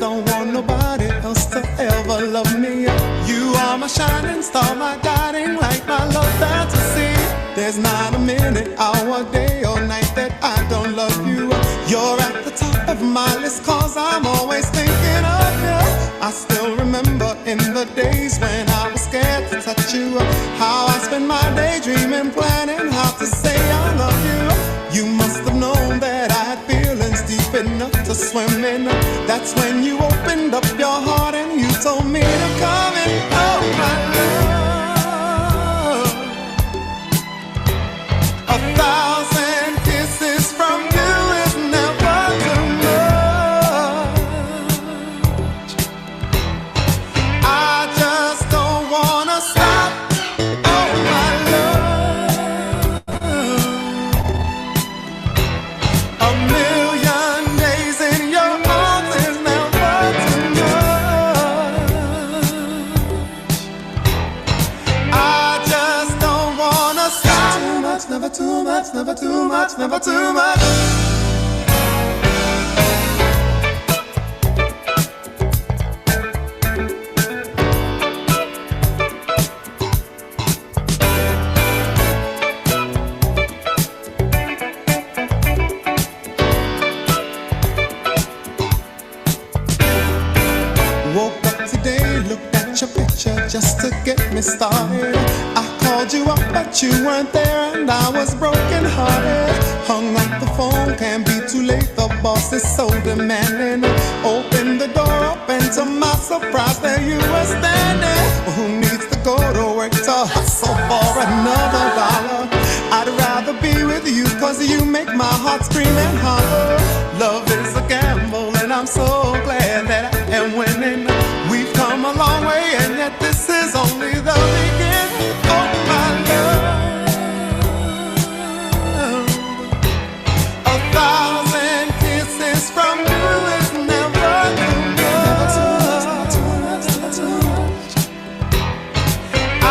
don't want nobody else to ever love me. You are my shining star, my guiding light, my love fantasy. There's not a minute, hour, day or night that I don't love you. You're at the top of my list, cause I'm always thinking of you. I still remember in the days when I was scared to touch you, how I spent my day dreaming, planning how to say I love you. You must have known that I had feelings deep enough to swim in. That's when you opened up your heart and you told me to come in. Oh my love, 1,000 kisses from you is never too much. I just don't wanna stop. Oh my love, a million days in your arms is never too much. I just don't wanna stop. Too much, never too much, never too much, never too much. Woke up today, looked at your picture just to get me started. I called you up, but you weren't there, and I was broken hearted. Hung up the phone, can't be too late, the boss is so demanding. Opened the door up, and to my surprise, there you were standing. Well, who needs to go to work to hustle for another dollar? I'd rather be with you, cause you make my heart scream and holler. Love is a gamble, and I'm so glad that I am winning. We've come a long way, and yet this is only the beginning. Oh my love, 1,000 kisses from you is never too much. I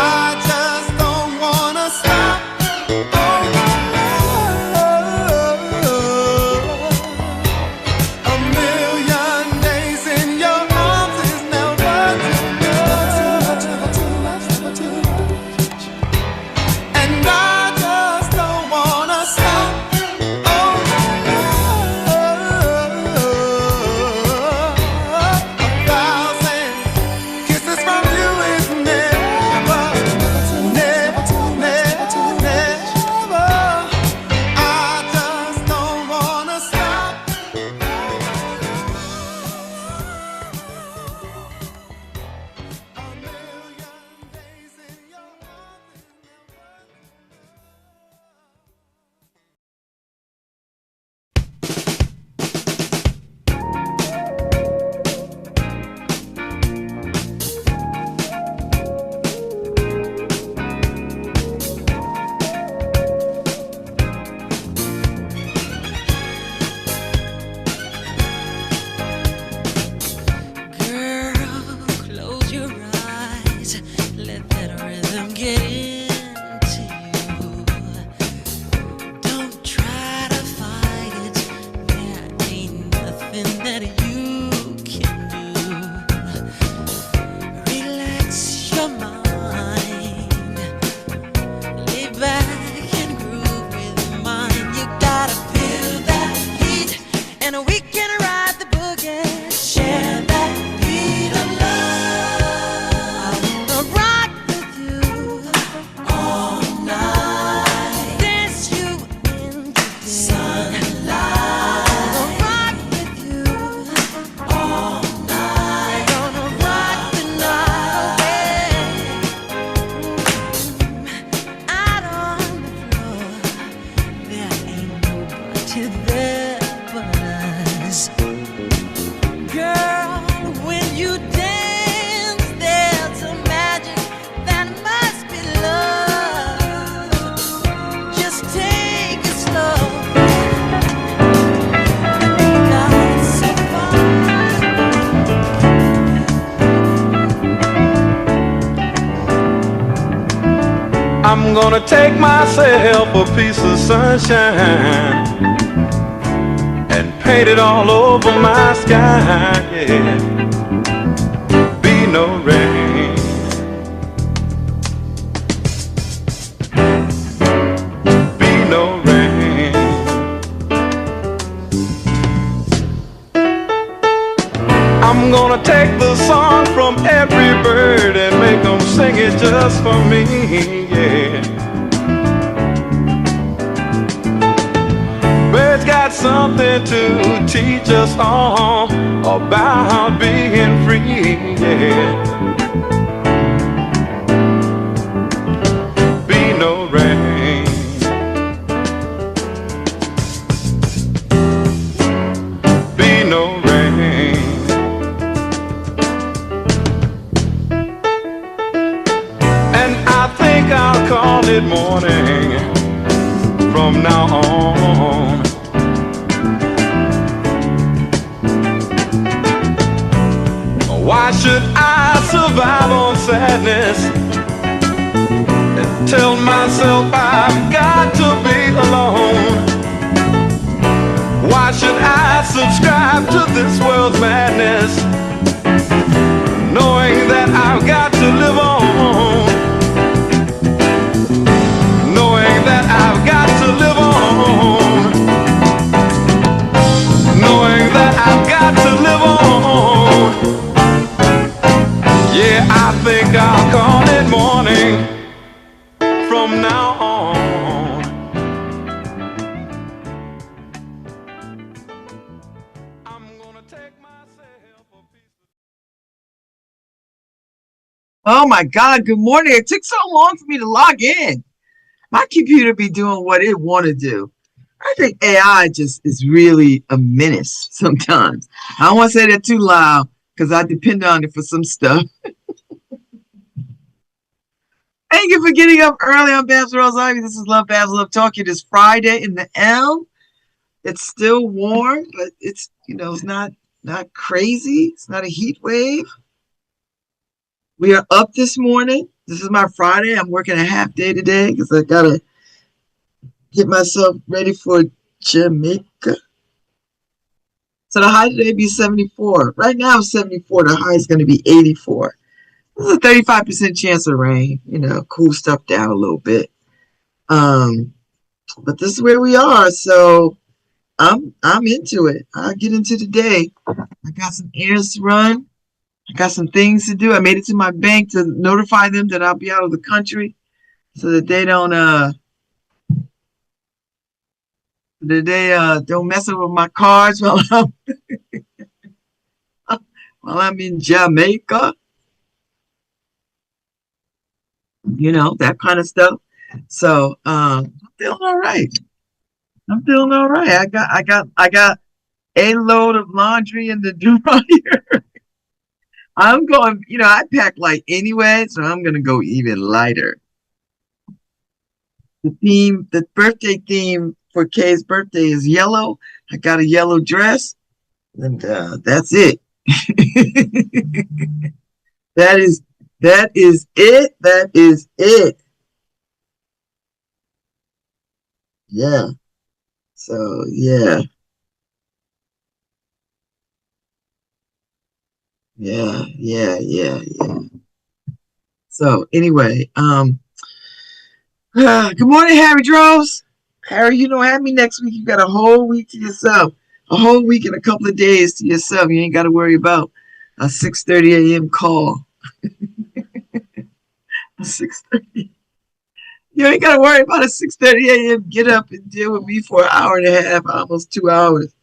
just don't wanna stop. Oh my love, a million days in your arms is never too much. And I just don't wanna stop. Oh my love, 1,000 kisses from you is never, never, never. I just don't wanna stop. A million days in your arms is never. Girl, close your eyes. Let that rhythm get into you. Don't try to fight it. There ain't nothing that you can do. Relax your mind. Lay back and groove with mine. You gotta feel that heat, and we can ride the boogie. Share that beat of love. I wanna rock with you all night. Dance you into the sunlight. I wanna rock with you all night. Gonna rock the night away. Out on the floor, there ain't nobody there but us. Girl, when you dance, there's a magic that must be love. Just take it slow. We got so far. I'm gonna take myself a piece of sunshine and painted all over my sky, yeah. Be no rain. Be no rain. I'm gonna take the song from every bird and make them sing it just for me, yeah. Birds got something to teach us all about being free, yeah. Be no rain. Be no rain. And I think I'll call it morning from now on. Why should I survive on sadness and tell myself I've got to be alone? Why should I subscribe to this world's madness, knowing that I've got to live on? Knowing that I've got to live on. Knowing that I've got to live on. Yeah, I think I'll call it morning from now on. I'm gonna take myself a piece of... Oh my God, good morning. It took so long for me to log in. My computer be doing what it want to do. I think AI just is really a menace sometimes. I don't want to say that too loud because I depend on it for some stuff. Thank you for getting up early on Babz Rose Ivy. This is LoveBabz, LoveTalk. It is Friday in the L. It's still warm, but it's, it's not crazy. It's not a heat wave. We are up this morning. This is my Friday. I'm working a half day today because I got to get myself ready for Jamaica. So the high today be 74. Right now it's 74. The high is going to be 84. There's a 35% chance of rain. Cool stuff down a little bit. But this is where we are. So I'm into it. I'll get into the day. I got some errands to run. I got some things to do. I made it to my bank to notify them that I'll be out of the country so that they don't mess up with my cards while I'm in Jamaica. That kind of stuff. So I'm feeling all right. I got a load of laundry in the dryer. I'm going, I pack light anyway, so I'm gonna go even lighter. The birthday theme for Kay's birthday is yellow. I got a yellow dress, and that's it. That is it. That is it. Yeah. So yeah. So anyway, good morning, Harry Droves. Harry, you don't have me next week. You got a whole week to yourself. A whole week and a couple of days to yourself. You ain't got to worry about a 6:30 a.m. call. 6:30. You ain't got to worry about a 6:30 a.m. get up and deal with me for an hour and a half, almost 2 hours.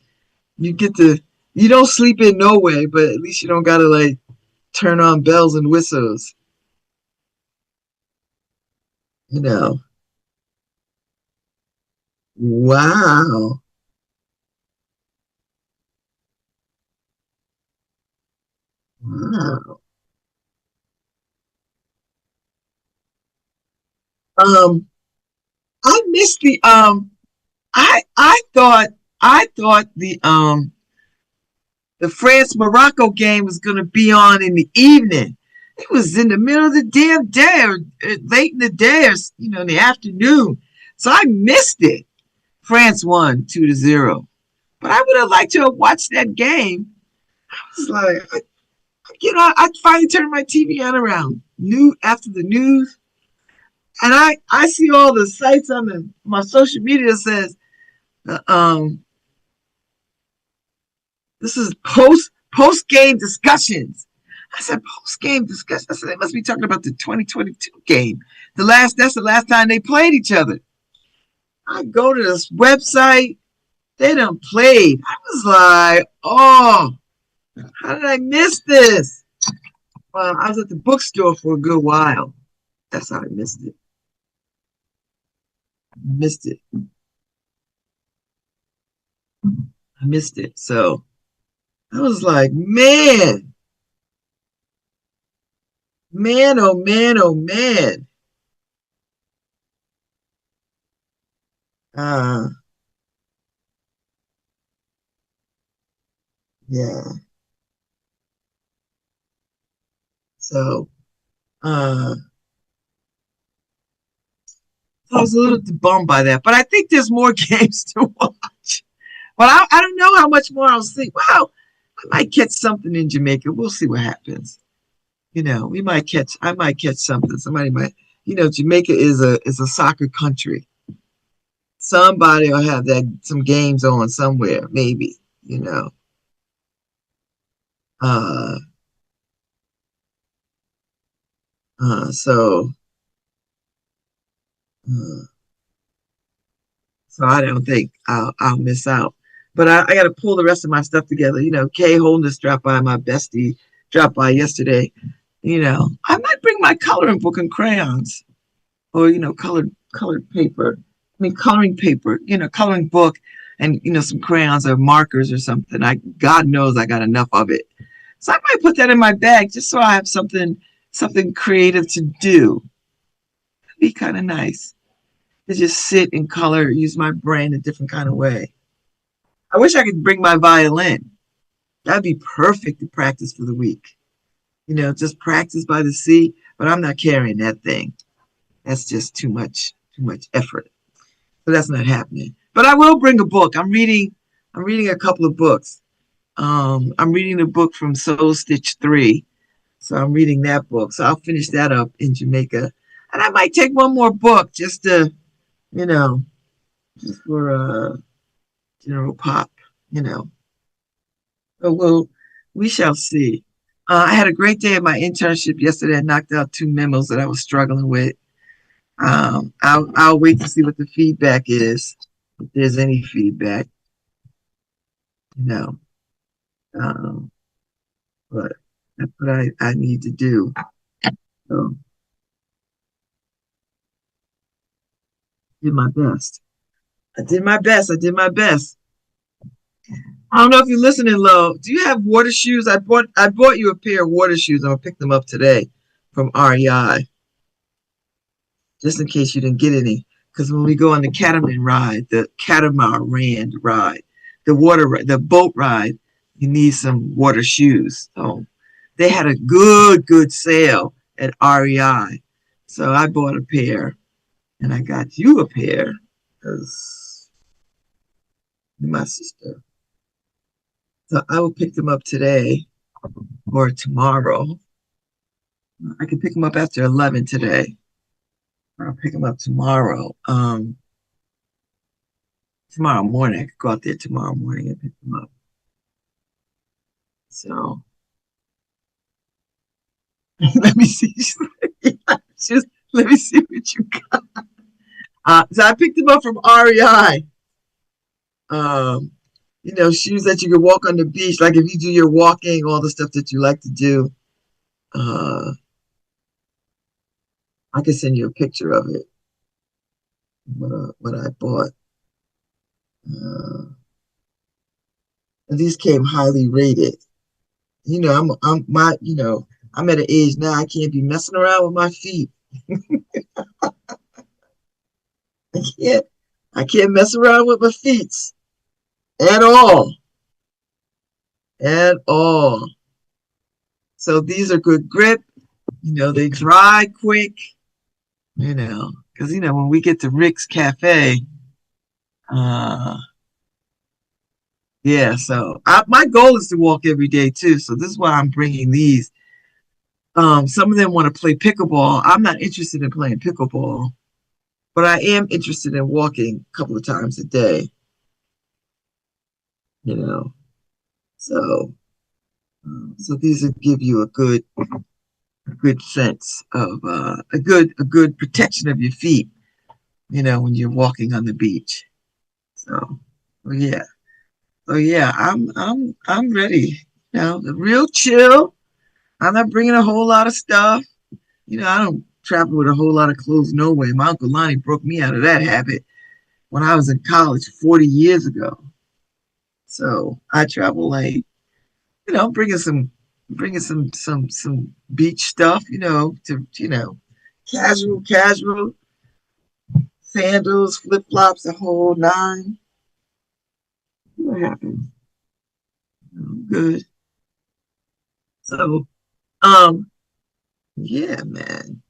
You don't sleep in no way, but at least you don't got to turn on bells and whistles. Wow. Wow. I missed the I thought the France Morocco game was gonna be on in the evening. It was in the middle of the damn day, or late in the day, or in the afternoon. So I missed it. France won 2-0. But I would have liked to have watched that game. I was like, I finally turned my TV on around after the news, and I see all the sites on my social media that says, uh, um, this is post game discussions. I said post game discussion. I said they must be talking about the 2022 game. That's the last time they played each other. I go to this website. They done played. I was like, oh, how did I miss this? Well, I was at the bookstore for a good while. That's how I missed it. I missed it. I missed it. So I was like, man, oh man, oh man. Uh, yeah. So, uh, I was a little bummed by that, but I think there's more games to watch. But I don't know how much more I'll see. Well, I might catch something in Jamaica. We'll see what happens. I might catch something. Somebody might, Jamaica is a soccer country. Somebody will have some games on somewhere, maybe, you know. Uh, so, uh, so I don't think I'll miss out. But I got to pull the rest of my stuff together. Kay Holness dropped by, my bestie dropped by yesterday. I might bring my coloring book and crayons, or colored paper. I mean, coloring paper. Coloring book, and some crayons or markers or something. God knows I got enough of it, so I might put that in my bag just so I have something creative to do. It'd be kind of nice to just sit and color, use my brain a different kind of way. I wish I could bring my violin. That'd be perfect to practice for the week. Just practice by the sea, but I'm not carrying that thing. That's just too much effort. So that's not happening. But I will bring a book. I'm reading a couple of books. I'm reading a book from Soul Stitch 3. So I'm reading that book. So I'll finish that up in Jamaica. And I might take one more book just to, just for general pop, So we shall see. I had a great day at my internship yesterday. I knocked out 2 memos that I was struggling with. I'll wait to see what the feedback is, if there's any feedback, you know. Um, but that's what I need to do. So did my best. I did my best. I did my best. I don't know if you're listening, Lo. Do you have water shoes? I bought you a pair of water shoes. I'm gonna pick them up today from REI, just in case you didn't get any. Because when we go on the catamaran ride, the boat ride, you need some water shoes. So they had a good sale at REI. So I bought a pair, and I got you a pair because my sister. So I will pick them up today or tomorrow. I can pick them up after 11 today. I'll pick them up tomorrow. Tomorrow morning. I could go out there tomorrow morning and pick them up. So let me see. Just let me see what you got. So I picked them up from REI. Shoes that you can walk on the beach, like if you do your walking, all the stuff that you like to do. I can send you a picture of it. What I bought. And these came highly rated. I'm at an age now I can't be messing around with my feet. I can't mess around with my feet at all. At all. So these are good grip. They dry quick. Because when we get to Rick's Cafe, Yeah, so my goal is to walk every day too. So this is why I'm bringing these. Some of them want to play pickleball. I'm not interested in playing pickleball, but I am interested in walking a couple of times a day. You know, so so these will give you a good sense of a good protection of your feet. When you're walking on the beach. So, oh yeah, oh yeah, I'm ready. Real chill. I'm not bringing a whole lot of stuff. I don't travel with a whole lot of clothes. No way. My uncle Lonnie broke me out of that habit when I was in college 40 years ago. So I travel like, bringing some beach stuff. Casual sandals, flip flops, the whole nine. What happens? Good. So, um, yeah, man,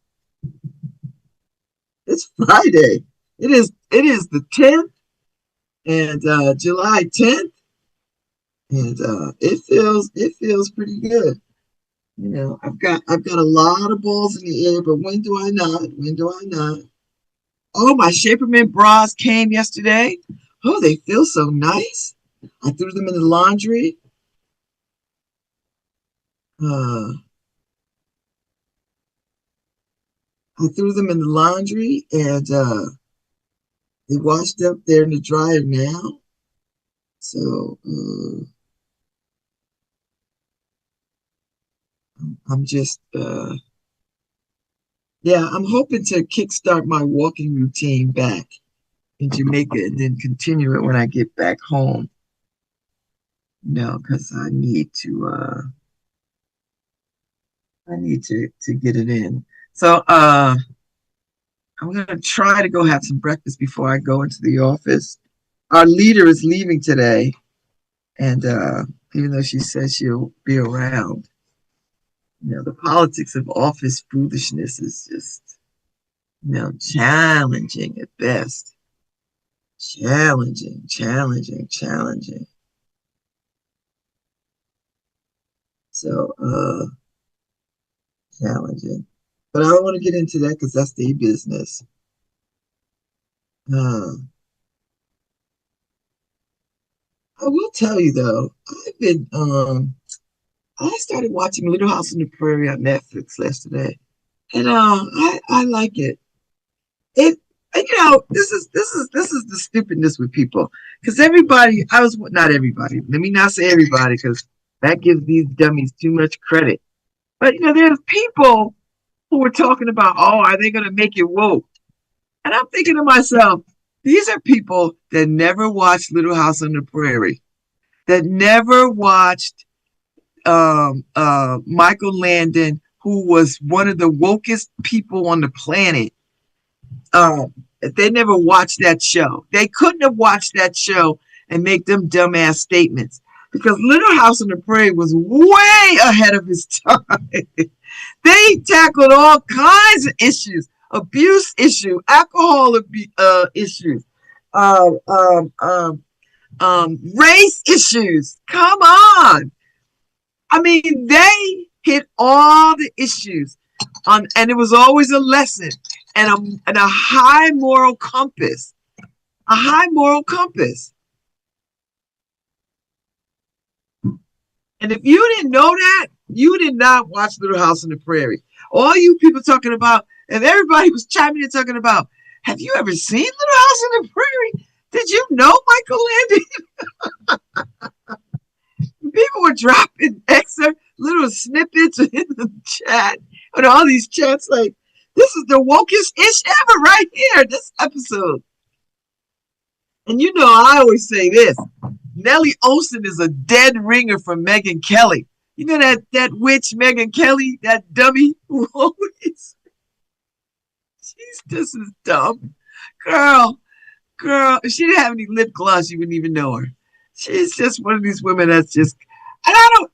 it's Friday. It is the 10th and July 10th, and it feels pretty good. I've got a lot of balls in the air, but when do I not? When do I not? Oh, my Shaperman bras came yesterday. Oh, they feel so nice. I threw them in the laundry. Uh, I threw them in the laundry, and they washed up there in the dryer now. So I'm just yeah, I'm hoping to kickstart my walking routine back in Jamaica and then continue it when I get back home. Because I need to get it in. So I'm gonna try to go have some breakfast before I go into the office. Our leader is leaving today, and even though she says she'll be around, the politics of office foolishness is just challenging at best. Challenging. So, challenging. But I don't want to get into that because that's their business. Uh, I will tell you though, I started watching Little House on the Prairie on Netflix yesterday, and I like it. It and, this is the stupidness with people because everybody I was not everybody. Let me not say everybody because that gives these dummies too much credit. But there's people who were talking about, oh, are they going to make it woke? And I'm thinking to myself, these are people that never watched Little House on the Prairie, that never watched Michael Landon, who was one of the wokest people on the planet. They never watched that show. They couldn't have watched that show and make them dumbass statements because Little House on the Prairie was way ahead of his time. They tackled all kinds of issues, abuse issue, alcohol issues, race issues. Come on. I mean, they hit all the issues and it was always a lesson and a high moral compass. A high moral compass. And if you didn't know that, you did not watch Little House on the Prairie. All you people talking about, and everybody was chiming in talking about, have you ever seen Little House on the Prairie? Did you know Michael Landon? People were dropping excerpts, little snippets in the chat, and all these chats like, this is the wokest ish ever right here, this episode. And I always say this. Nellie Olson is a dead ringer from Megyn Kelly. You know that witch Megyn Kelly, that dummy who always, she's just as dumb. Girl, if she didn't have any lip gloss, you wouldn't even know her. She's just one of these women that's just, and I don't,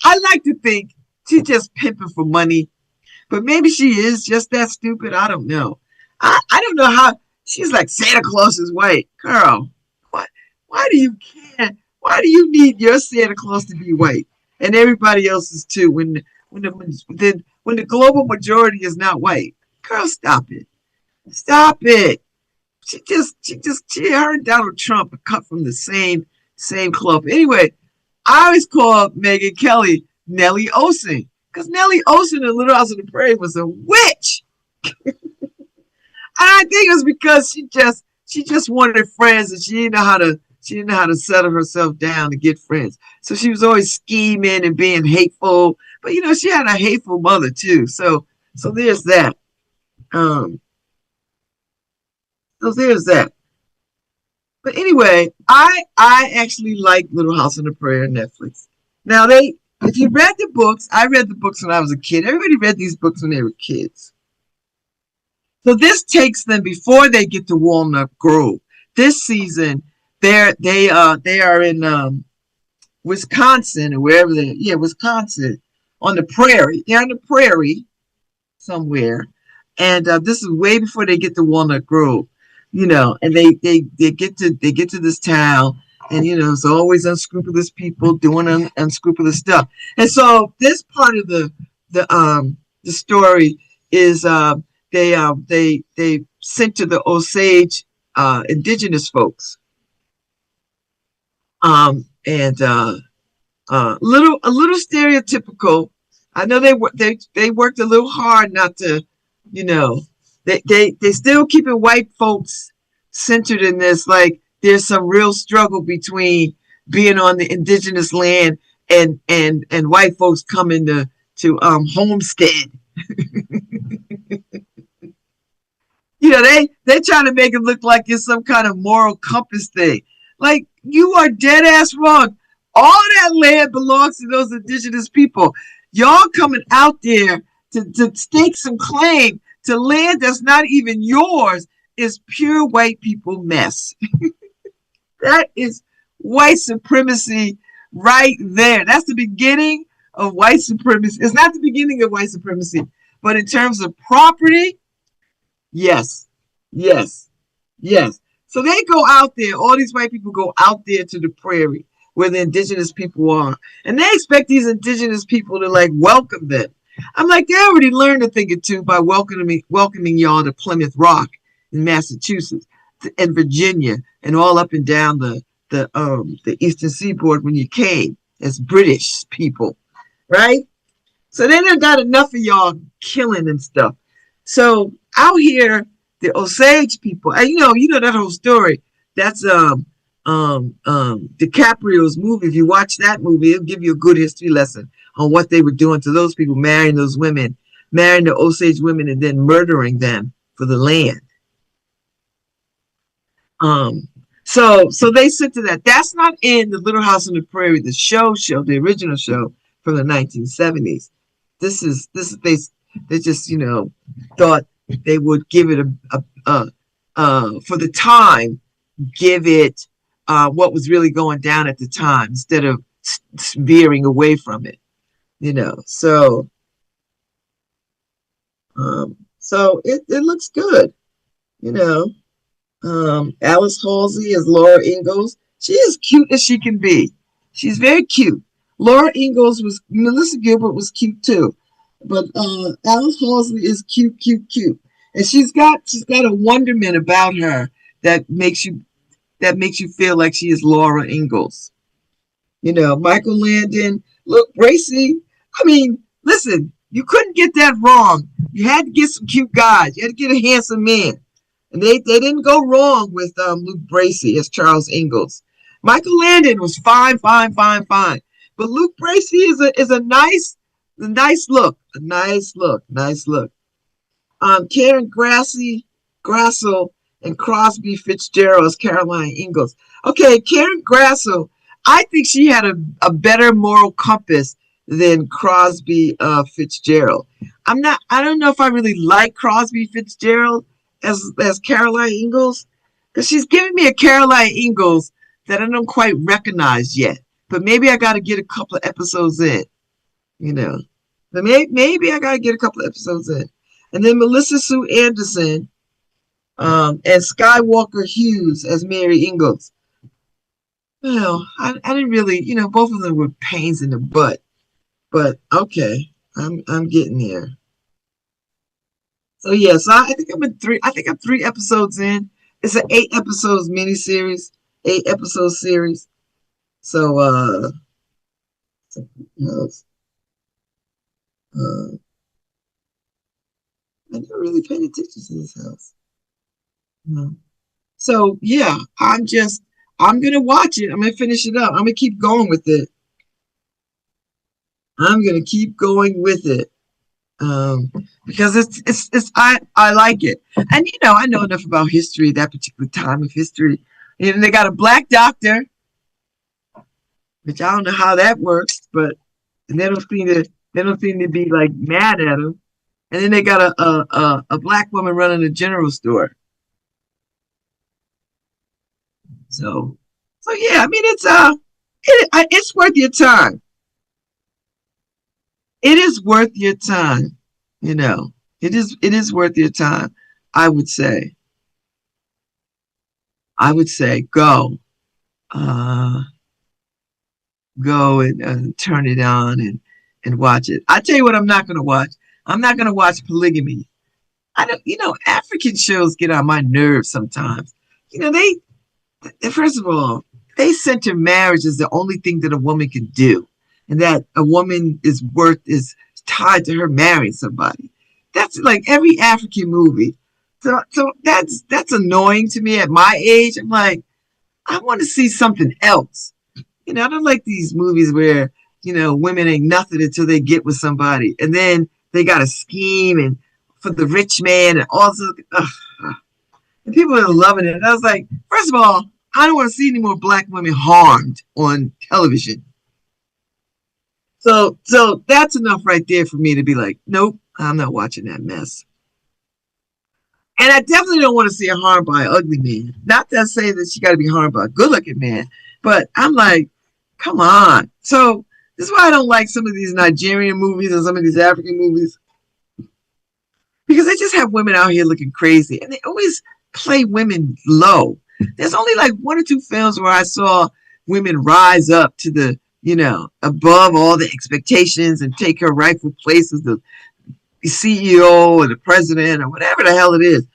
I like to think she's just pimping for money, but maybe she is just that stupid. I don't know. I don't know how, she's like Santa Claus is white. Girl, why do you care? Why do you need your Santa Claus to be white and everybody else's too? When the global majority is not white, girl, stop it, stop it. Her and Donald Trump are cut from the same cloth. Anyway, I always call Megyn Kelly Nellie Olsen because Nellie Olsen in Little House on the Prairie was a witch. I think it was because she just wanted friends and she didn't know how to settle herself down to get friends. So she was always scheming and being hateful. But she had a hateful mother too. So there's that. So there's that. But anyway, I actually like Little House on the Prairie on Netflix. Now if you read the books, I read the books when I was a kid. Everybody read these books when they were kids. So this takes them before they get to Walnut Grove. This season, they are in Wisconsin or wherever Wisconsin on the prairie. They're on the prairie somewhere, and this is way before they get to Walnut Grove. And they get to this town, and it's always unscrupulous people doing unscrupulous stuff. And so this part of the story is they sent to the Osage indigenous folks, and a little stereotypical. I know they worked a little hard not to, they still keeping white folks centered in this. Like there's some real struggle between being on the indigenous land and white folks coming to homestead. They trying to make it look like it's some kind of moral compass thing. Like, you are dead ass wrong. All that land belongs to those indigenous people. Y'all coming out there to stake some claim to land that's not even yours is pure white people mess. That is white supremacy right there. That's the beginning of white supremacy. It's not the beginning of white supremacy, but in terms of property, yes. So they go out there, all these white people go out there to the prairie where the indigenous people are. And they expect these indigenous people to like welcome them. I'm like, they already learned a thing or two by welcoming y'all to Plymouth Rock in Massachusetts and Virginia and all up and down the Eastern Seaboard when you came as British people, right? So they done got enough of y'all killing and stuff. So out here, the Osage people, and you know that whole story. That's DiCaprio's movie. If you watch that movie, it'll give you a good history lesson on what they were doing to those people, marrying those women, marrying the Osage women, and then murdering them for the land. So they said to that. That's not in the Little House on the Prairie, the show, the original show from the 1970s. This is they just thought they would give it for the time, give it what was really going down at the time instead of veering away from it, So it looks good, Alice Halsey as Laura Ingalls. She is cute as she can be. She's very cute. Laura Ingalls Melissa Gilbert was cute too. But Alice Halsey is cute, and she's got a wonderment about her that makes you feel like she is Laura Ingalls. Michael Landon, Luke Bracey. I mean, listen, you couldn't get that wrong. You had to get some cute guys. You had to get a handsome man, and they didn't go wrong with Luke Bracey as Charles Ingalls. Michael Landon was fine, but Luke Bracey is a nice look. Karen Grassel and Crosby Fitzgerald as Caroline Ingalls. Okay, Karen Grassel, I think she had a better moral compass than Crosby Fitzgerald. I don't know if I really like Crosby Fitzgerald as Caroline Ingalls, because she's giving me a Caroline Ingalls that I don't quite recognize yet. But maybe I got to get a couple of episodes in, But maybe I got to get a couple of episodes in. And then Melissa Sue Anderson and Skywalker Hughes as Mary Ingalls. Well, I didn't really, both of them were pains in the butt, but okay, I'm getting there. So yeah, so I think I'm in three. I think I'm 3 episodes in. It's an 8 episodes miniseries, 8 episode series. So uh, uh I never really paid attention to this house. No. So yeah, I'm gonna watch it. I'm gonna finish it up. I'm gonna keep going with it. I'm gonna keep going with it. Um, because it's I like it. And I know enough about history, that particular time of history. And they got a black doctor, which I don't know how that works, but they don't seem to be like mad at him. And then they got a black woman running a general store. So yeah, I mean it's worth your time. It is worth your time. You know, it is worth your time. I would say. I would say uh, go and turn it on and watch it. I tell you what, I'm not going to watch. I'm not going to watch polygamy. I don't. African shows get on my nerves sometimes. First of all, they center marriage as the only thing that a woman can do, and that a woman is tied to her marrying somebody. That's like every African movie. So that's annoying to me at my age. I'm like, I want to see something else. I don't like these movies where women ain't nothing until they get with somebody, and then they got a scheme and for the rich man and also. And people are loving it. And I was like, first of all, I don't want to see any more black women harmed on television. So that's enough right there for me to be like, nope, I'm not watching that mess. And I definitely don't want to see her harmed by an ugly man. Not to say that she got to be harmed by a good looking man, but I'm like, come on. So this is why I don't like some of these Nigerian movies and some of these African movies because they just have women out here looking crazy and they always play women low. There's only like one or two films where I saw women rise up to above all the expectations and take her rightful place as the CEO or the president or whatever the hell it is.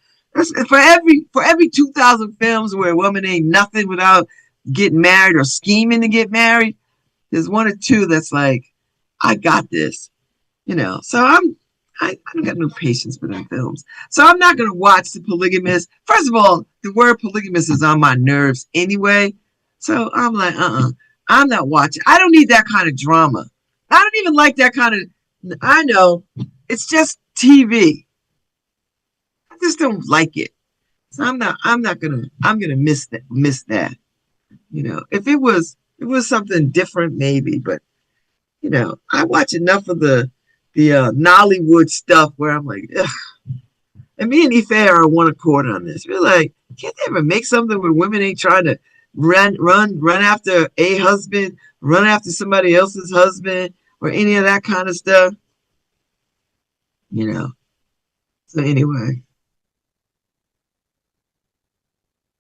For every 2,000 films where a woman ain't nothing without getting married or scheming to get married, there's one or two that's like, I got this. So I don't got no patience for them films. So I'm not gonna watch The Polygamist. First of all, the word polygamist is on my nerves anyway. So I'm like, I'm not watching. I don't need that kind of drama. I don't even like that kind of I know. It's just TV. I just don't like it. So I'm gonna miss that. If it was something different, maybe, but I watch enough of the Nollywood stuff where I'm like, ugh. And me and Ife are on one accord on this. We're like, can't they ever make something where women ain't trying to run after a husband, run after somebody else's husband, or any of that kind of stuff? You know. So anyway,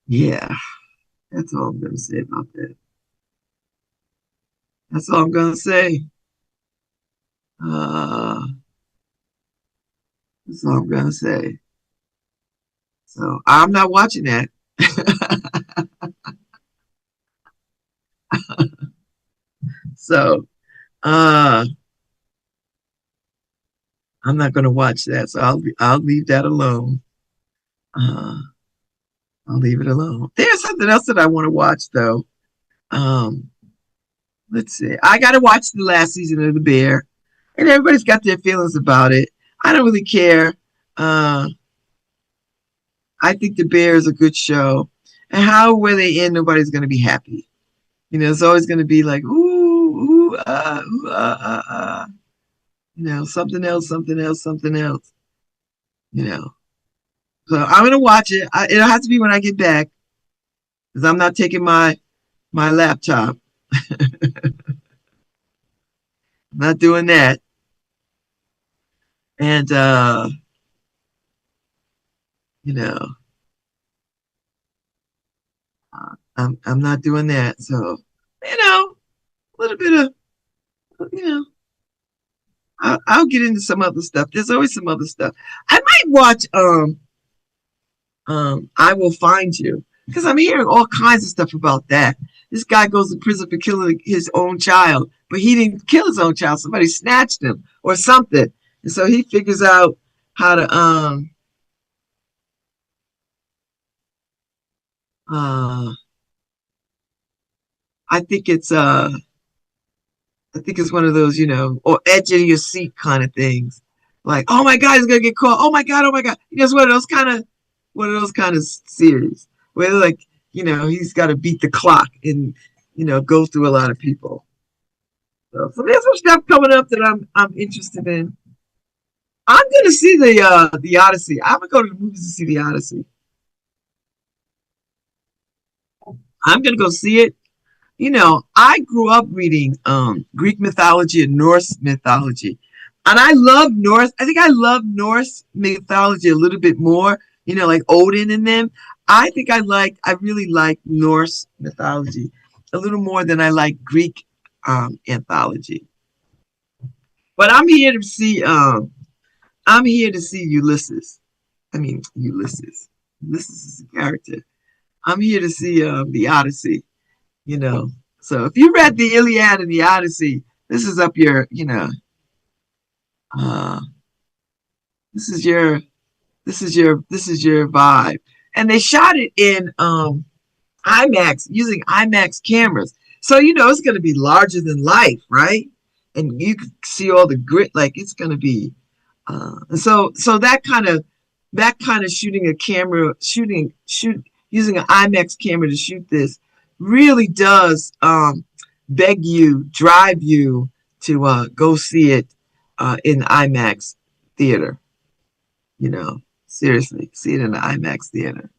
yeah, that's all I'm gonna say about that. That's all I'm gonna say. Uh, that's all I'm gonna say. So I'm not watching that. So uh I'm not gonna watch that. So I'll leave that alone. Uh I'll leave it alone. There's something else that I want to watch though. Um let's see. I gotta watch the last season of The Bear. And everybody's got their feelings about it. I don't really care. Uh I think The Bear is a good show. And however they end, nobody's gonna be happy. It's always gonna be like, something else, something else, something else. You know. So I'm gonna watch it. It'll have to be when I get back because I'm not taking my laptop. I'm not doing that. And you know, I'm not doing that. So, a little bit of, you know, I'll get into some other stuff. There's always some other stuff. I might watch I Will Find You, because I'm hearing all kinds of stuff about that. This guy goes to prison for killing his own child, but he didn't kill his own child. Somebody snatched him or something, and so he figures out how to uh I think it's one of those, or edge of your seat kind of things. Like, oh my God, he's gonna get caught. Oh my God, oh my God. It's one of those kind of series where like, he's got to beat the clock and go through a lot of people. So there's some stuff coming up that I'm interested in. I'm gonna see the Odyssey. I'm gonna go to the movies to see the Odyssey. I'm gonna go see it. I grew up reading Greek mythology and Norse mythology. And I think I love Norse mythology a little bit more, like Odin and them. I think I really like Norse mythology a little more than I like Greek anthology. But I'm here to see Ulysses. I mean Ulysses. Ulysses is a character. I'm here to see the Odyssey. So if you read the Iliad and the Odyssey, this is up your, uh, this is your, this is your vibe. And they shot it in IMAX using IMAX cameras. So it's going to be larger than life, right? And you can see all the grit, like it's going to be. So that kind of shooting using an IMAX camera to shoot this really does drive you to go see it in IMAX theater. Seriously, see it in the IMAX theater.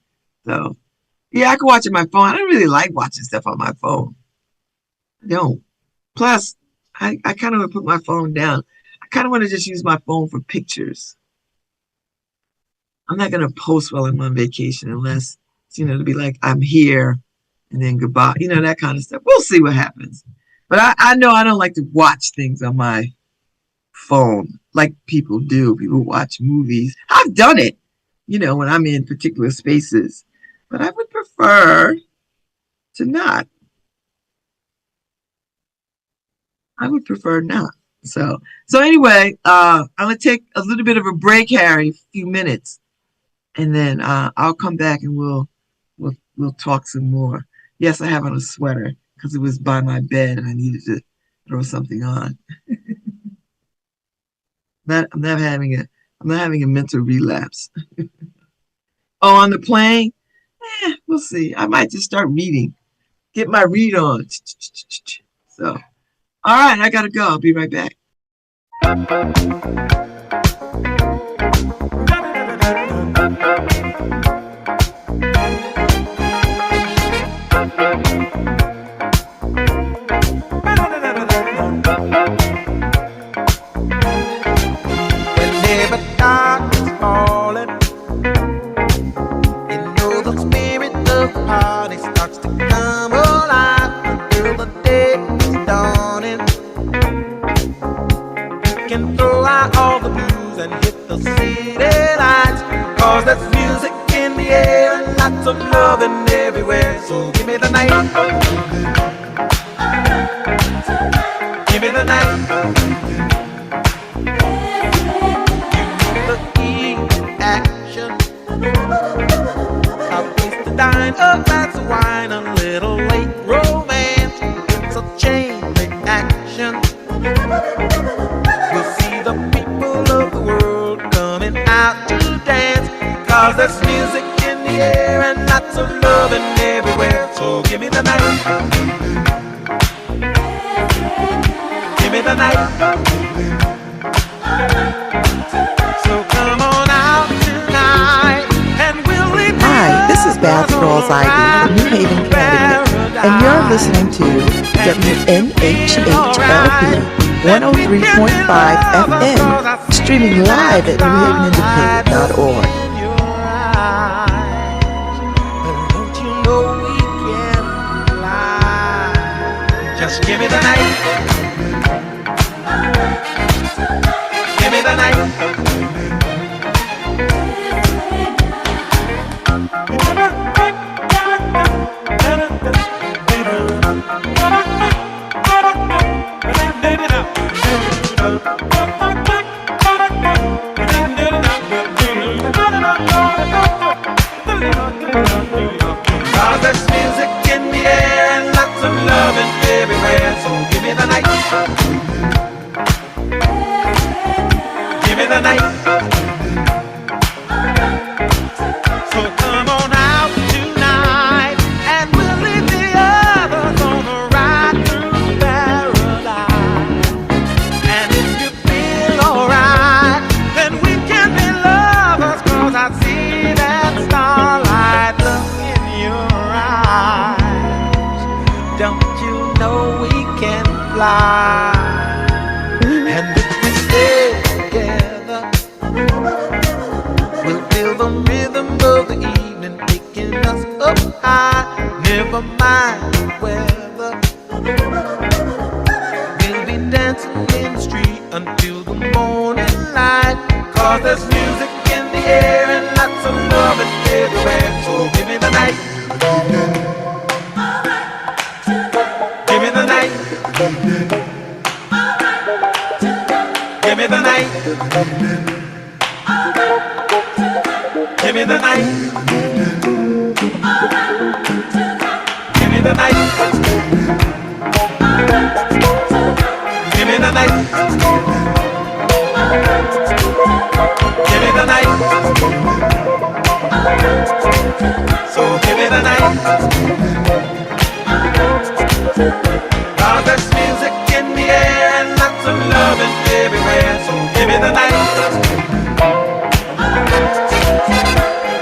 So, yeah, I can watch it on my phone. I don't really like watching stuff on my phone. I don't. Plus, I kind of want to put my phone down. I kind of want to just use my phone for pictures. I'm not going to post while I'm on vacation unless, to be like, I'm here and then goodbye, that kind of stuff. We'll see what happens. But I know I don't like to watch things on my phone like people do. People watch movies. I've done it, when I'm in particular spaces. But I would prefer to not. I would prefer not. So anyway, I'm gonna take a little bit of a break, Harry, a few minutes, and then I'll come back and we'll talk some more. Yes, I have on a sweater because it was by my bed and I needed to throw something on. I'm not having a mental relapse. Oh, on the plane? We'll see. I might just start reading. Get my read on. So, all right, I gotta go. I'll be right back. Whenever darkness falling, the spirit of the party starts to come alive until the day is dawning. You can throw out all the blues and hit the city lights, 'cause there's music in the air and lots of loving everywhere. So give me the night, give me the night. Dine, a glass of wine, a little late romance. It's a chain reaction. You'll see the people of the world coming out to dance, 'cause there's music in the air and lots of loving everywhere. So give me the night, give me the night. So come on out tonight. Hi, this is Babz Rawls Ivy from New Haven, Connecticut, and you're listening to WNHHLP 103.5 FM, streaming live at newhavenindependent.org. Don't you know we can Just give me the night. Give me the night. Cause there's music in the air and lots of loving everywhere. So give me the night. Give me the night. So come on out tonight and we'll leave the others on a ride through paradise. And if you feel alright, then we can be lovers. Cause I see that starlight look in your eyes. Don't you know we can fly? And if we stay together, we'll feel the rhythm of the evening picking us up high. Never mind the weather, we'll be dancing in the street until the morning light. Cause there's music in the air and lots of loving everywhere. So give me the night. Give me the night. Give me the night. Give me the night. Give me the night. Give me the night. Give me the night. So give me the night. Cause there's music in the air and lots of loving everywhere. So give me the night.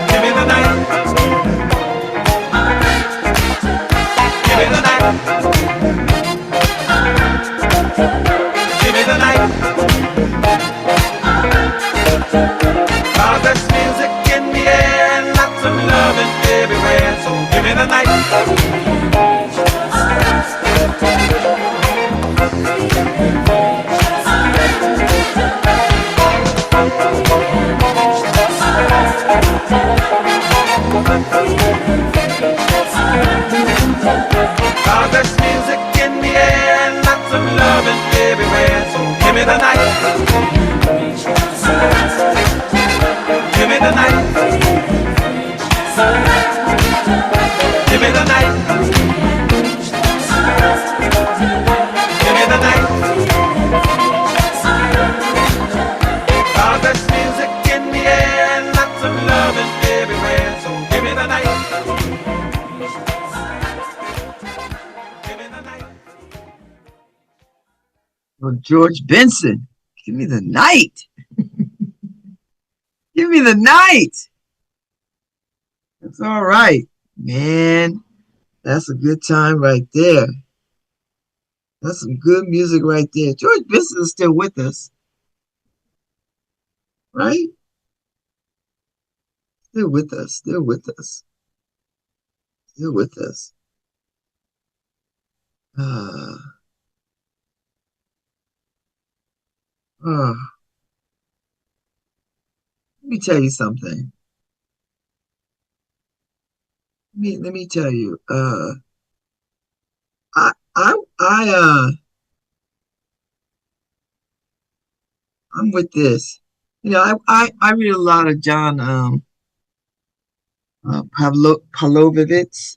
Give me the night. Give me the night. Give me the night. Cause there's music in the air and lots of loving everywhere. So give me the night. Cause there's music in the air and lots of loving everywhere. So give me the night. Give me the night. Give me the night. Give me the night. Cause there's music in the air and lots of loving everywhere. So give me the night. Give me the night. Well, George Benson, give me the night. Give me the night. That's all right, man. That's a good time right there. That's some good music right there. George Benson is still with us, right? Still with us. Still with us. Still with us. Uh, let me tell you something. Let me tell you. I'm with this. You know, I read a lot of John Pavlovitz.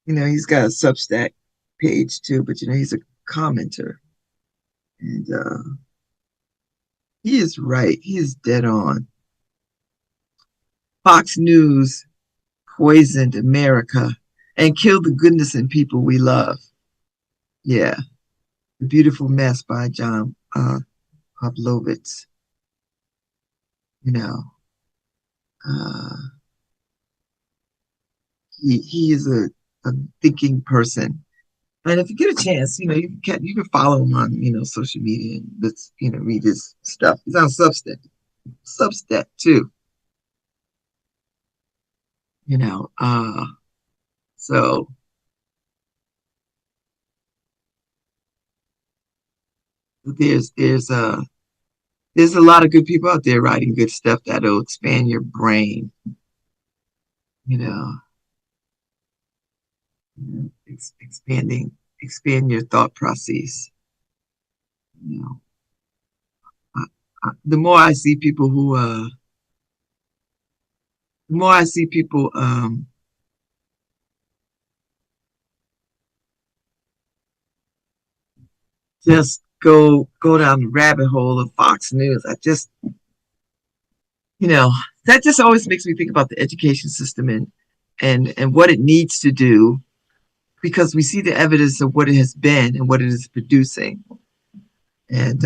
You know, he's got a Substack page too, but you know, he's a commenter, and he is right. He is dead on. Fox News poisoned America and killed the goodness in people we love. Yeah, The Beautiful Mess by John Pavlovitz. You know, he is a thinking person. And if you get a chance, you know, you can follow him on, you know, social media and let's, you know, read his stuff. He's on Substack too. You know, so There's there's a lot of good people out there writing good stuff that'll expand your brain, you know, expand your thought process. You know, the more I see people the more I see people just go down the rabbit hole of Fox News. You know, that just always makes me think about the education system and what it needs to do because we see the evidence of what it has been and what it is producing, and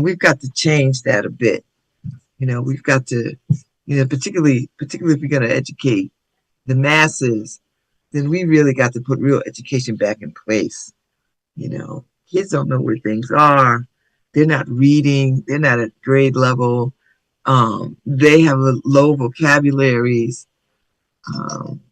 we've got to change that a bit. You know, we've got to, you know, particularly if we're going to educate the masses, then we really got to put real education back in place. You know, kids don't know where things are. They're not reading. They're not at grade level. They have low vocabularies.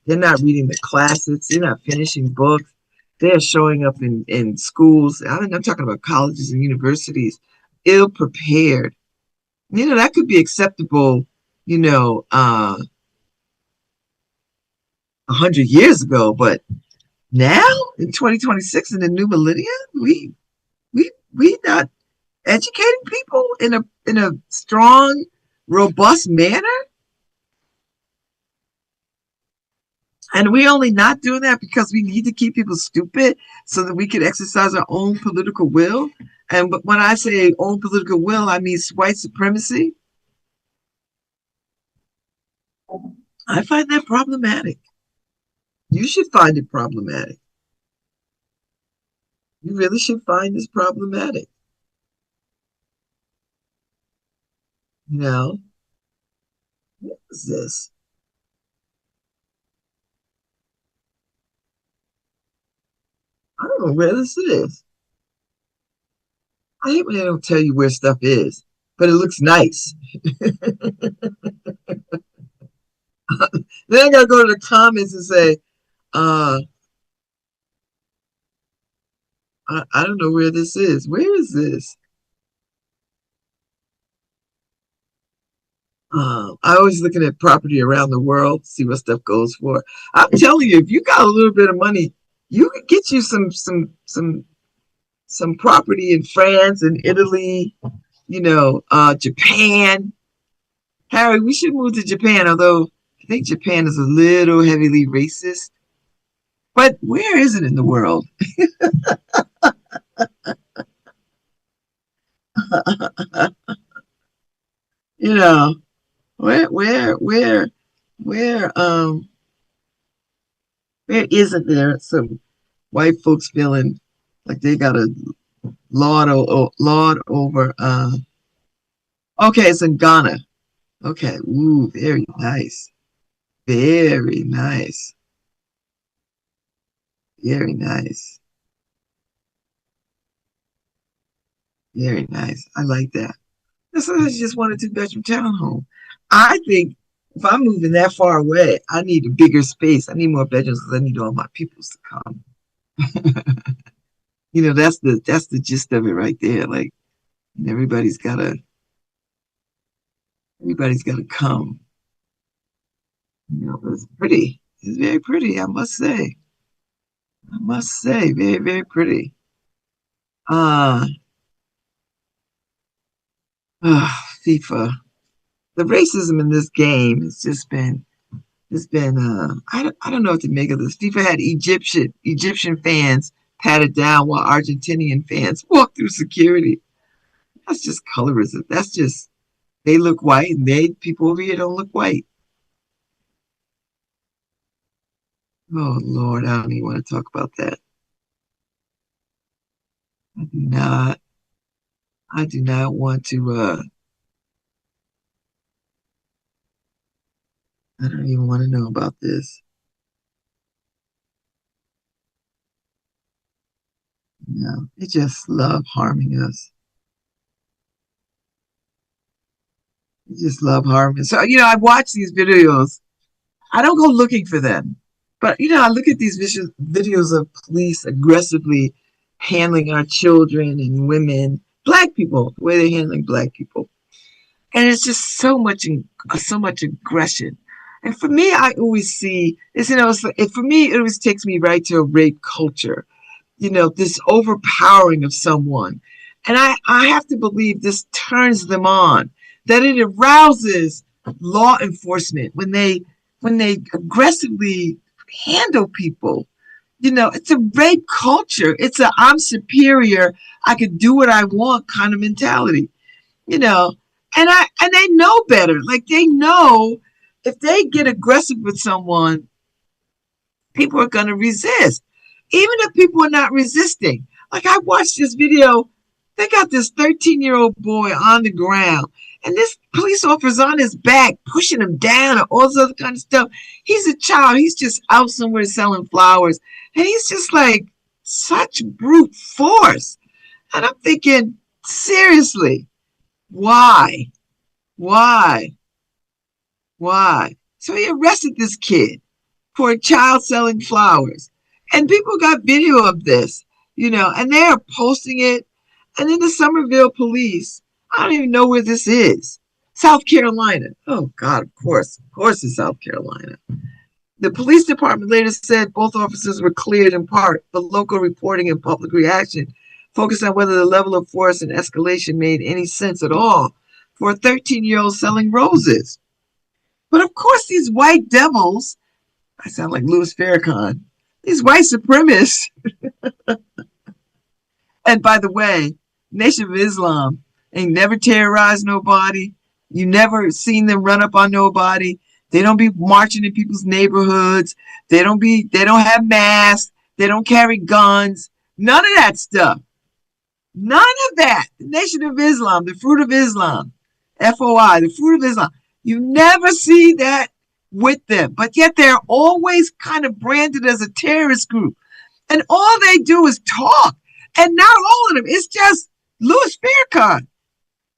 They're not reading the classics. They're not finishing books. They're showing up in schools. I'm talking about colleges and universities, ill prepared. You know, that could be acceptable, you know, 100 years ago, but now in 2026 in the new millennia, we not educating people in a strong, robust manner. And we only not doing that because we need to keep people stupid so that we can exercise our own political will. And when I say own political will, I mean white supremacy. I find that problematic. You should find it problematic. You really should find this problematic. You know, what is this? I don't know where this is. I hate when they don't tell you where stuff is, but it looks nice. Then I gotta go to the comments and say, uh, I don't know where this is. Where is this? I always looking at property around the world, see what stuff goes for. I'm telling you, if you got a little bit of money, you could get you some property in France and Italy, you know, Japan. Harry, we should move to Japan, although I think Japan is a little heavily racist. But where is it in the world? You know, where where isn't there some white folks feeling like they got a lord over okay, it's in Ghana. Okay, ooh, very nice. Very nice. Very nice. Very nice. I like that. Sometimes you just want a two-bedroom townhome. I think if I'm moving that far away, I need a bigger space. I need more bedrooms because I need all my peoples to come. You know, that's the gist of it right there. Like everybody's gotta come. You know, but it's pretty. It's very pretty, I must say. I must say, very, very pretty. Uh, FIFA. The racism in this game has just been it's been I don't know what to make of this. FIFA had Egyptian fans patted down while Argentinian fans walked through security. That's just colorism. That's just they look white and people over here don't look white. Oh Lord, I don't even want to talk about that. I do not. I do not want to I don't even want to know about this. You know, they just love harming us. They just love harming. So, you know, I watch these videos. I don't go looking for them. But, you know, I look at these videos of police aggressively handling our children and women black people, the way they're handling black people. And it's just so much aggression. And for me, I always see it's, for me, it always takes me right to a rape culture, this overpowering of someone. And I have to believe this turns them on, that it arouses law enforcement when they aggressively handle people. It's a rape culture. It's a I'm superior, I could do what I want kind of mentality. And they know better. Like, they know if they get aggressive with someone, people are going to resist. Even if people are not resisting. Like, I watched this video. They got this 13-year-old boy on the ground, and this police officer's on his back, pushing him down and all this other kind of stuff. He's a child. He's just out somewhere selling flowers. And he's just like such brute force. And I'm thinking, seriously, why? Why? So he arrested this kid for a child selling flowers. And people got video of this, and they are posting it. And then the Somerville police, I don't even know where this is. South Carolina. Oh, God, of course it's South Carolina. The police department later said both officers were cleared in part, but local reporting and public reaction focused on whether the level of force and escalation made any sense at all for a 13-year-old selling roses. But of course, these white devils, I sound like Louis Farrakhan, these white supremacists, and by the way, Nation of Islam ain't never terrorized nobody. You never seen them run up on nobody. They don't be marching in people's neighborhoods. They don't have masks. They don't carry guns. None of that stuff. None of that. The Nation of Islam, the Fruit of Islam, FOI, the Fruit of Islam. You never see that with them. But yet they're always kind of branded as a terrorist group. And all they do is talk. And not all of them. It's just Louis Farrakhan.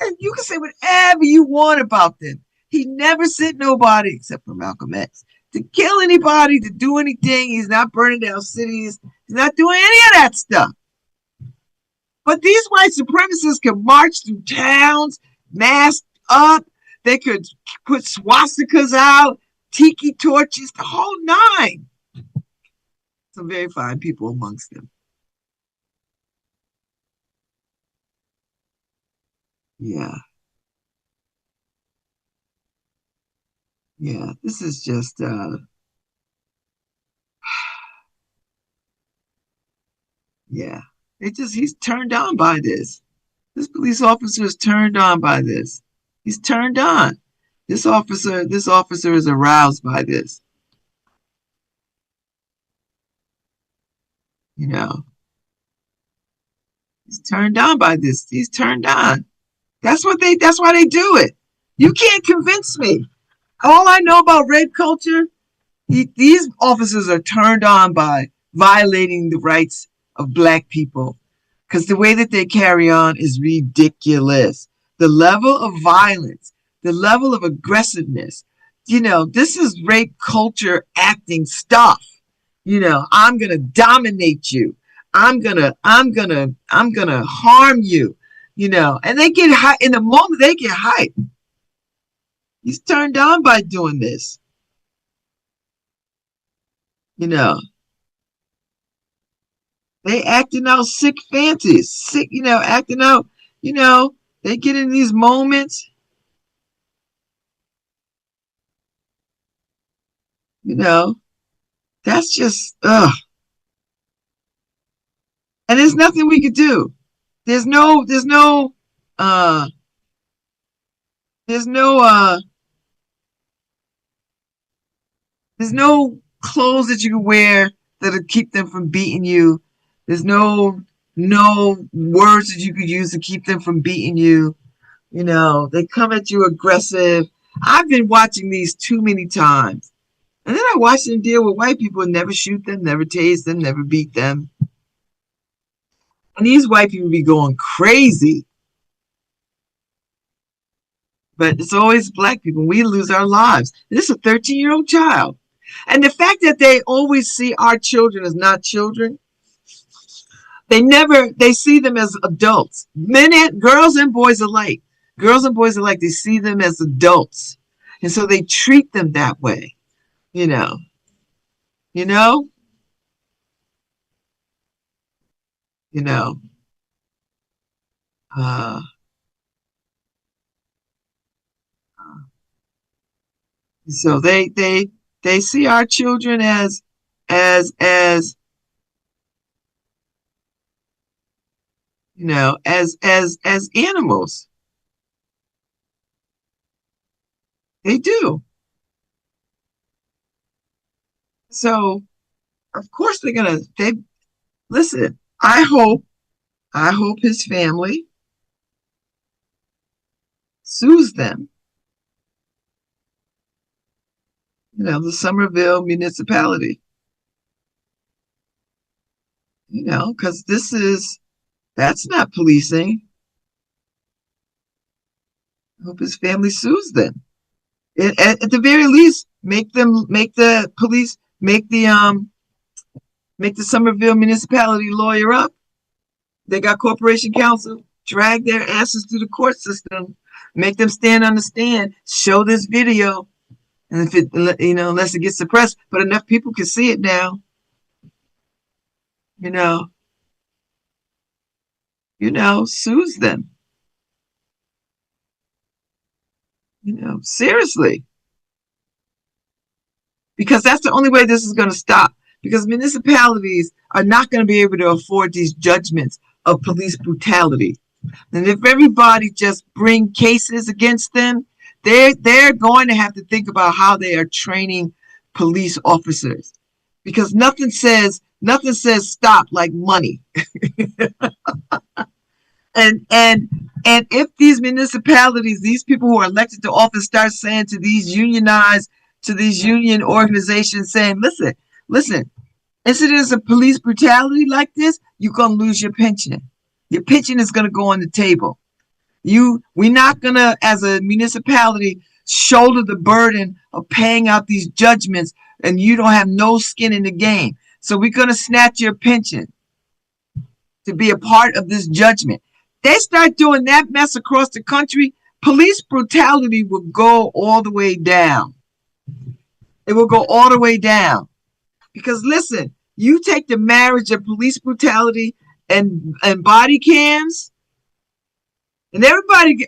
And you can say whatever you want about them. He never sent nobody, except for Malcolm X, to kill anybody, to do anything. He's not burning down cities. He's not doing any of that stuff. But these white supremacists can march through towns, masked up. They could put swastikas out, tiki torches, the whole nine. Some very fine people amongst them. Yeah. Yeah, this is just, yeah. He's turned on by this. This police officer is turned on by this. He's turned on. This officer is aroused by this. He's turned on by this. He's turned on. That's why they do it. You can't convince me. All I know about rape culture, these officers are turned on by violating the rights of Black people, because the way that they carry on is ridiculous. The level of violence, the level of aggressiveness, this is rape culture acting stuff. I'm going to dominate you. I'm going to harm you, and they get high in the moment. They get hyped. He's turned on by doing this. They acting out sick fancies, acting out, they get in these moments, that's just, ugh. And there's nothing we could do. There's no clothes that you can wear that'll keep them from beating you. There's no words that you could use to keep them from beating you. They come at you aggressive. I've been watching these too many times. And then I watch them deal with white people and never shoot them, never tase them, never beat them. And these white people be going crazy. But it's always Black people. We lose our lives. This is a 13-year-old child. And the fact that they always see our children as not children, They see them as adults. Girls and boys alike. Girls and boys alike, they see them as adults. And so they treat them that way, you know. You know? You know. Uh so they see our children as as animals. They do. So of course they listen. I hope his family sues them. The Somerville municipality. Because that's not policing. I hope his family sues them. At the very least, make the police, make the Somerville municipality lawyer up. They got corporation counsel, drag their asses through the court system, make them stand on the stand, show this video, and if it, unless it gets suppressed, but enough people can see it now. Sues them. Seriously. Because that's the only way this is going to stop. Because municipalities are not going to be able to afford these judgments of police brutality. And if everybody just bring cases against them, they're going to have to think about how they are training police officers. Because nothing says stop like money. And if these municipalities, these people who are elected to office, start saying to these union organizations, saying, listen, incidents of police brutality like this, you're gonna lose your pension. Your pension is gonna go on the table. We're not gonna, as a municipality, shoulder the burden of paying out these judgments, and you don't have no skin in the game. So we're gonna snatch your pension to be a part of this judgment. They start doing that mess across the country, police brutality will go all the way down. It will go all the way down. Because listen, you take the marriage of police brutality and body cams, and everybody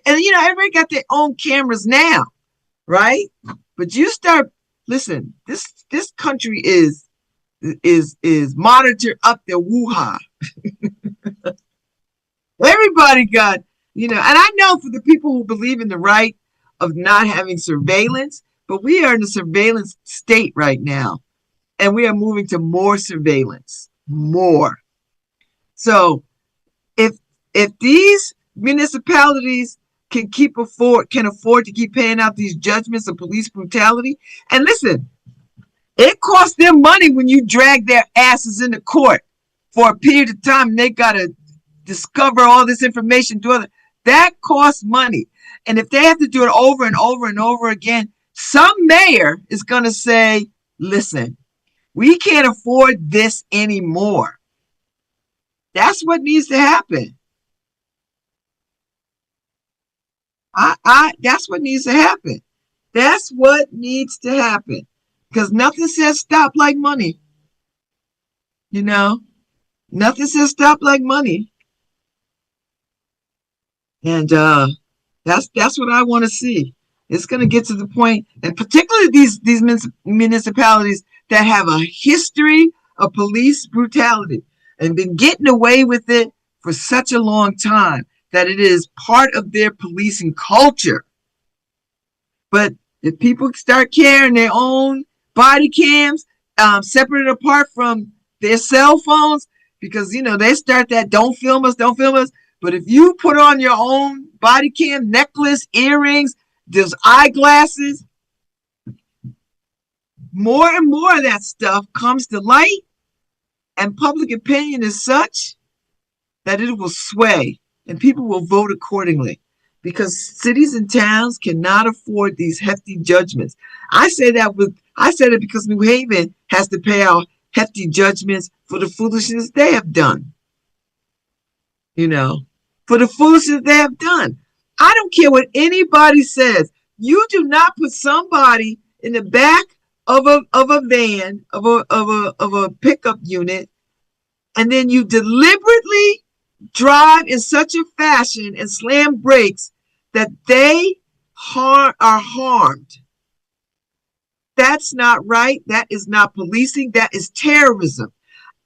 got their own cameras now, right? But you start, listen, this country is monitored up their woo-ha. Everybody got, and I know for the people who believe in the right of not having surveillance, but we are in a surveillance state right now, and we are moving to more surveillance, more. So if these municipalities can afford to keep paying out these judgments of police brutality, and listen, it costs them money when you drag their asses into court for a period of time, and they gotta discover all this information, that costs money. And if they have to do it over and over and over again, some mayor is going to say, listen, we can't afford this anymore. That's what needs to happen. That's what needs to happen. That's what needs to happen. Because nothing says stop like money. Nothing says stop like money. And that's what I want to see. It's going to get to the point, and particularly these municipalities that have a history of police brutality and been getting away with it for such a long time that it is part of their policing culture. But if people start carrying their own body cams, separated apart from their cell phones, because they start that don't film us. But if you put on your own body cam, necklace, earrings, those eyeglasses, more and more of that stuff comes to light, and public opinion is such that it will sway and people will vote accordingly, because cities and towns cannot afford these hefty judgments. I said it because New Haven has to pay out hefty judgments for the foolishness they have done. for the foolishness they have done. I don't care what anybody says. You do not put somebody in the back of a van, of a pickup unit, and then you deliberately drive in such a fashion and slam brakes that they are harmed. That's not right. That is not policing. That is terrorism.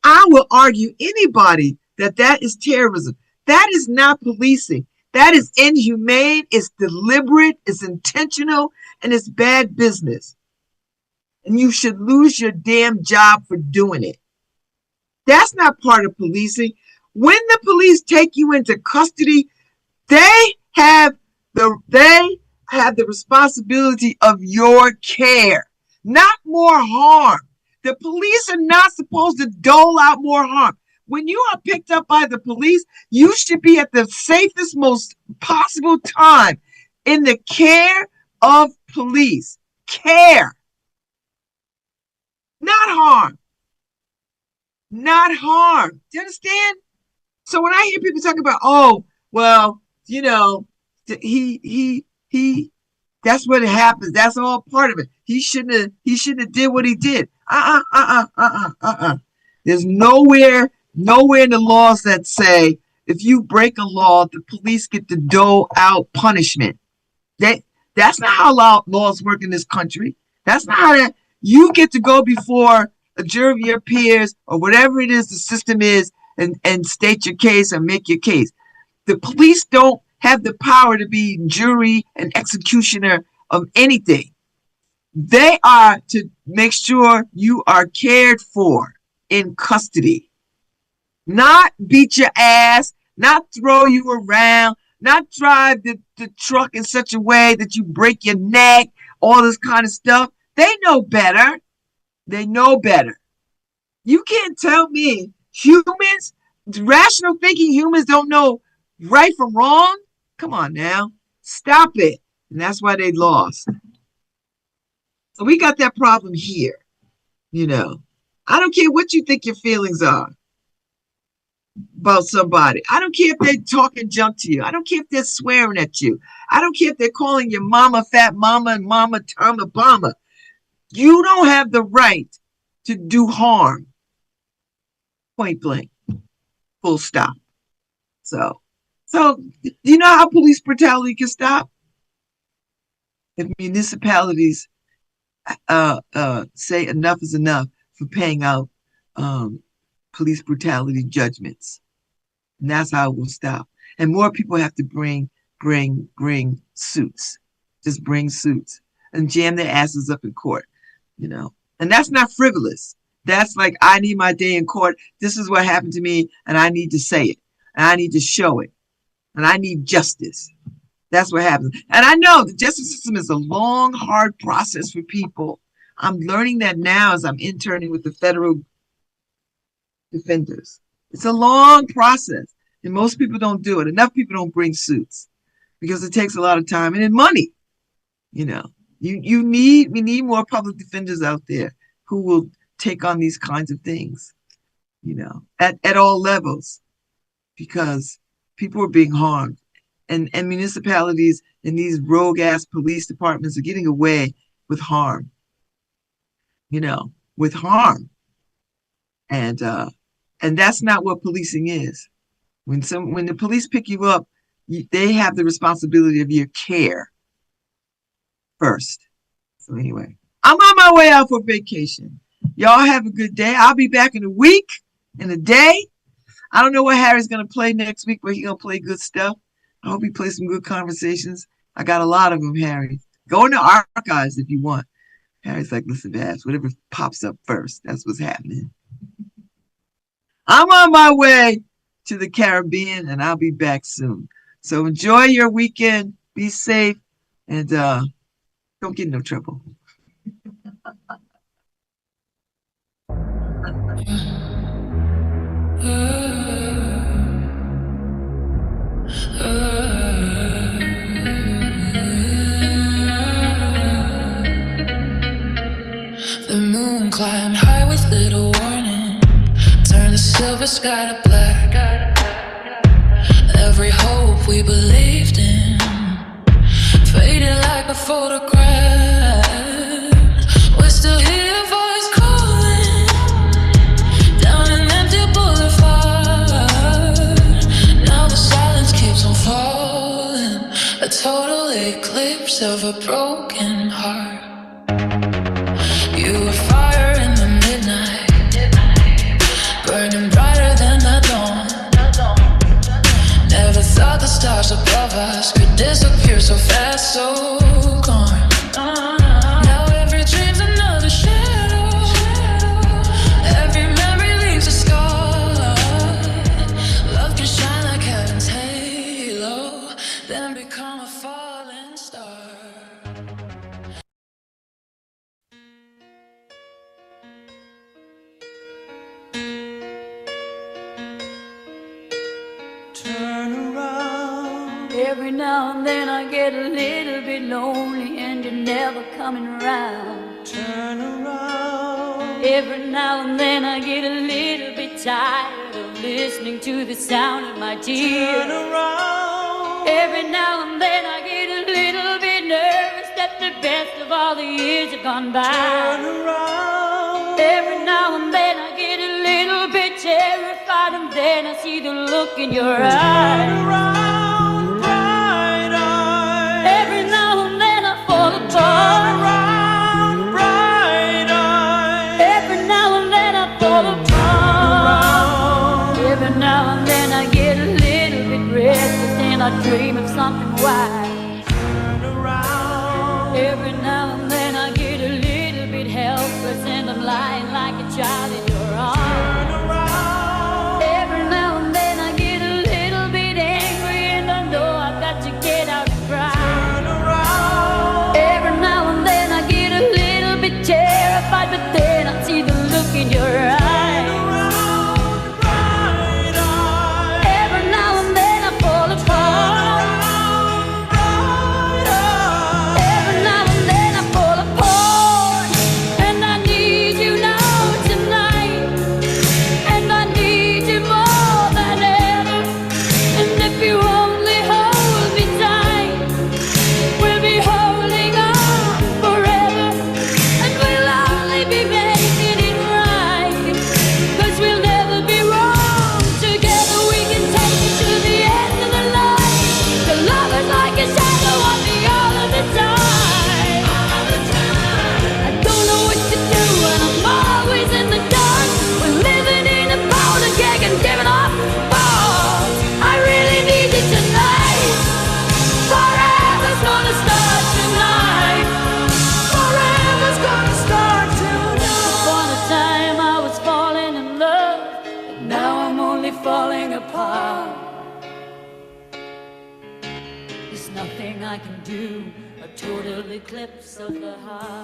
I will argue anybody that is terrorism. That is not policing. That is inhumane. It's deliberate. It's intentional. And it's bad business. And you should lose your damn job for doing it. That's not part of policing. When the police take you into custody, they have the responsibility of your care, not more harm. The police are not supposed to dole out more harm. When you are picked up by the police, you should be at the safest, most possible time in the care of police. Care. Not harm. Not harm. Do you understand? So when I hear people talk about, oh, well, he that's what happens. That's all part of it. He shouldn't have did what he did. There's nowhere in the laws that say if you break a law, the police get to dole out punishment. That's not how laws work in this country. That's not how that you get to go before a jury of your peers or whatever it is the system is and state your case and make your case. The police don't have the power to be jury and executioner of anything. They are to make sure you are cared for in custody. Not beat your ass, not throw you around, not drive the truck in such a way that you break your neck, all this kind of stuff. They know better. They know better. You can't tell me humans, rational thinking humans don't know right from wrong. Come on now. Stop it. And that's why they lost. So we got that problem here. I don't care what you think your feelings are about somebody. I don't care if they're talking junk to you. I don't care if they're swearing at you. I don't care if they're calling your mama fat mama and mama Tom Obama. You don't have the right to do harm. Point blank. Full stop. So do you know how police brutality can stop? If municipalities say enough is enough for paying out police brutality judgments. And that's how it will stop. And more people have to bring suits. Just bring suits and jam their asses up in court, And that's not frivolous. That's like, I need my day in court. This is what happened to me, and I need to say it. And I need to show it. And I need justice. That's what happens. And I know the justice system is a long, hard process for people. I'm learning that now as I'm interning with the federal defenders. It's a long process, and most people don't do it. Enough people don't bring suits because it takes a lot of time and money. We need more public defenders out there who will take on these kinds of things, at all levels, because people are being harmed. And municipalities and these rogue ass police departments are getting away with harm, with harm. And that's not what policing is. When the police pick you up, they have the responsibility of your care first. So anyway, I'm on my way out for vacation. Y'all have a good day. I'll be back in a week, in a day. I don't know what Harry's going to play next week, but he's going to play good stuff. I hope he plays some good conversations. I got a lot of them, Harry. Go in the archives if you want. Harry's like, listen, Babz, whatever pops up first, that's what's happening. I'm on my way to the Caribbean, and I'll be back soon. So enjoy your weekend. Be safe, and don't get in no trouble. The moon climbed high with little warning, turned the silver sky to black. we believed in faded like a photograph. We're still here, voice calling down an empty boulevard. Now the silence keeps on falling, a total eclipse of a broken heart. You were fire in the midnight, burning brighter than the dawn. Never thought the stars above us could disappear so fast, so gone. Now every dream's another shadow, every memory leaves a scar. Love can shine like heaven's halo, then become a falling star. Turn around. Every now and then I get a little bit lonely and you're never coming around. Turn around. Every now and then I get a little bit tired of listening to the sound of my tears. Turn around. Every now and then I get a little bit nervous that the best of all the years have gone by. Turn around. Every now and then I get a little bit terrified, and then I see the look in your eyes. Turn around, bright eyes. Every now and then I fall Turn apart. around, bright eyes. Every now and then I fall apart. Every now and then I get a little bit restless and I dream of something wise. Turn around. Every now and then I get a little bit helpless and I'm lying like a child in your arms. Turn around. Every now and then I get a little bit angry and I know I've got to get out and cry. Turn around. Every now and then I get a little bit terrified, but then I see the look in your eyes. Around, bright eyes. Every now and then I fall apart. Bright eyes. Every now and then I fall apart. And I need you now tonight. And I need you more than ever. And if you only hold me tight, we'll be holding on forever. And we'll only be making it right, 'cause we'll never be wrong. Together we can take it to the end of the line. The love is like a shadow on me all of the time. I don't know what to do and I'm always in the dark. We're living in a powder keg and giving off balls. I really need you tonight. Forever's gonna start tonight. Forever's gonna start tonight. Upon a time I was falling in love, but now I'm only falling apart. There's nothing I can do, a total eclipse of the heart.